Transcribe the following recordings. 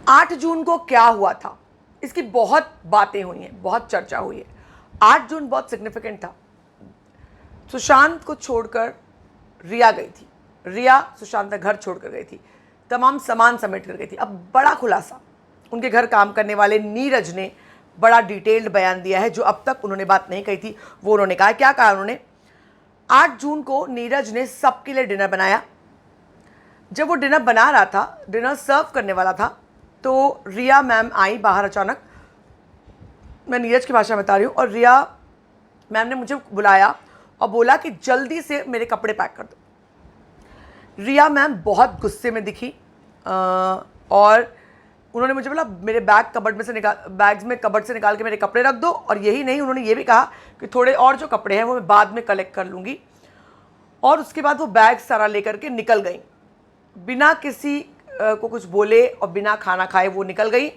8 जून को क्या हुआ था, इसकी बहुत बातें हुई हैं, बहुत चर्चा हुई है। 8 जून बहुत सिग्निफिकेंट था। सुशांत को छोड़कर रिया गई थी। रिया सुशांत का घर छोड़कर गई थी, तमाम सामान समेट कर गई थी। अब बड़ा खुलासा उनके घर काम करने वाले नीरज ने बड़ा डिटेल्ड बयान दिया है, जो अब तक उन्होंने बात नहीं कही थी वो उन्होंने कहा। क्या कहा उन्होंने? 8 जून को नीरज ने सबके लिए डिनर बनाया। जब वो डिनर बना रहा था, डिनर सर्व करने वाला था, तो रिया मैम आई बाहर अचानक। मैं नीरज की भाषा में बता रही हूँ। और रिया मैम ने मुझे बुलाया और बोला कि जल्दी से मेरे कपड़े पैक कर दो। रिया मैम बहुत गुस्से में दिखी और उन्होंने मुझे बोला मेरे बैग्स में कबर्ड से निकाल के मेरे कपड़े रख दो। और यही नहीं, उन्होंने ये भी कहा कि थोड़े और जो कपड़े हैं वो मैं बाद में कलेक्ट कर लूँगी। और उसके बाद वो बैग सारा लेकर के निकल गई, बिना किसी को कुछ बोले और बिना खाना खाए वो निकल गई।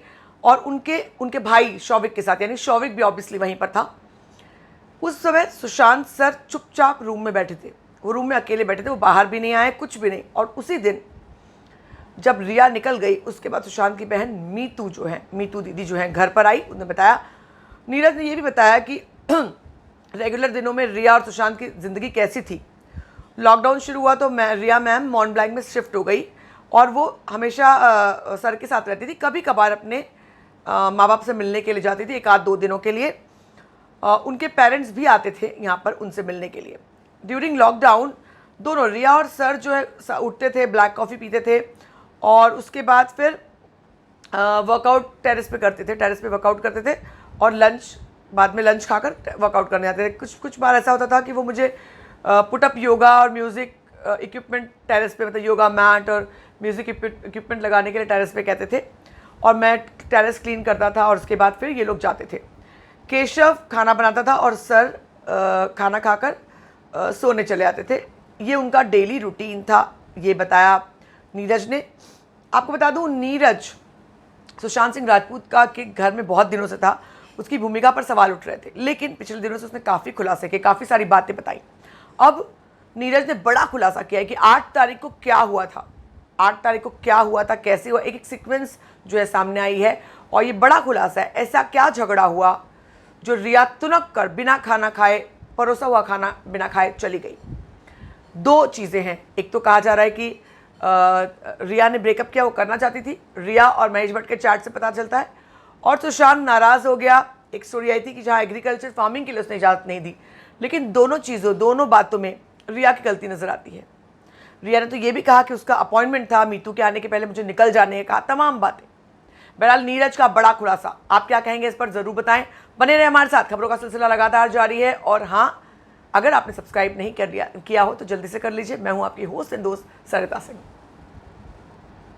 और उनके भाई शौविक के साथ, यानी शौविक भी ऑब्वियसली वहीं पर था। उस समय सुशांत सर चुपचाप रूम में बैठे थे, वो रूम में अकेले बैठे थे, वो बाहर भी नहीं आए, कुछ भी नहीं। और उसी दिन जब रिया निकल गई, उसके बाद सुशांत की बहन मीतू दीदी जो है घर पर आई। उन्होंने बताया, नीरज ने ये भी बताया कि रेगुलर दिनों में रिया और सुशांत की ज़िंदगी कैसी थी। लॉकडाउन शुरू हुआ तो रिया मैम मॉन्ट ब्लैंक में शिफ्ट हो गई और वो हमेशा सर के साथ रहती थी। कभी कभार अपने माँ बाप से मिलने के लिए जाती थी, 1-2 दिनों के लिए। उनके पेरेंट्स भी आते थे यहाँ पर उनसे मिलने के लिए। ड्यूरिंग लॉकडाउन दोनों रिया और सर जो है उठते थे, ब्लैक कॉफ़ी पीते थे और उसके बाद फिर वर्कआउट टेरेस पे करते थे, टेरेस पे वर्कआउट करते थे और बाद में लंच खाकर वर्कआउट करने जाते थे। कुछ बार ऐसा होता था कि वो मुझे पुटअप योगा और म्यूज़िक इक्विपमेंट टेरेस पे, मतलब योगा मैट और म्यूज़िक इक्विपमेंट लगाने के लिए टेरेस पे कहते थे और मैं टेरेस क्लीन करता था और उसके बाद फिर ये लोग जाते थे। केशव खाना बनाता था और सर खाना खाकर सोने चले जाते थे। ये उनका डेली रूटीन था, ये बताया नीरज ने। आपको बता दूं, नीरज सुशांत सिंह राजपूत का के घर में बहुत दिनों से था, उसकी भूमिका पर सवाल उठ रहे थे, लेकिन पिछले दिनों से उसने काफ़ी खुलासे किए, काफ़ी सारी बातें बताई। अब नीरज ने बड़ा खुलासा किया है कि 8 तारीख को क्या हुआ था, 8 तारीख को क्या हुआ था, कैसे हुआ, एक सीक्वेंस जो है सामने आई है। और ये बड़ा खुलासा है, ऐसा क्या झगड़ा हुआ जो रिया तुनक कर बिना खाना खाए, परोसा हुआ खाना बिना खाए चली गई। 2 चीज़ें हैं, एक तो कहा जा रहा है कि रिया ने ब्रेकअप किया, वो करना चाहती थी, रिया और महेश भट्ट के चैट से पता चलता है। और सुशांत नाराज़ हो गया, एक स्टोरी आई थी कि जहाँ एग्रीकल्चर फार्मिंग के लिए उसने इजाज़त नहीं दी। लेकिन दोनों बातों में रिया की गलती नज़र आती है। रिया ने तो ये भी कहा कि उसका अपॉइंटमेंट था, मीतू के आने के पहले मुझे निकल जाने का, तमाम बातें। बहरहाल नीरज का बड़ा खुलासा, आप क्या कहेंगे इस पर ज़रूर बताएं। बने रहे हमारे साथ, खबरों का सिलसिला लगातार जारी है। और हाँ, अगर आपने सब्सक्राइब नहीं किया हो तो जल्दी से कर लीजिए। मैं हूँ आपकी होस्ट एंड दोस्त सरिता सिंह।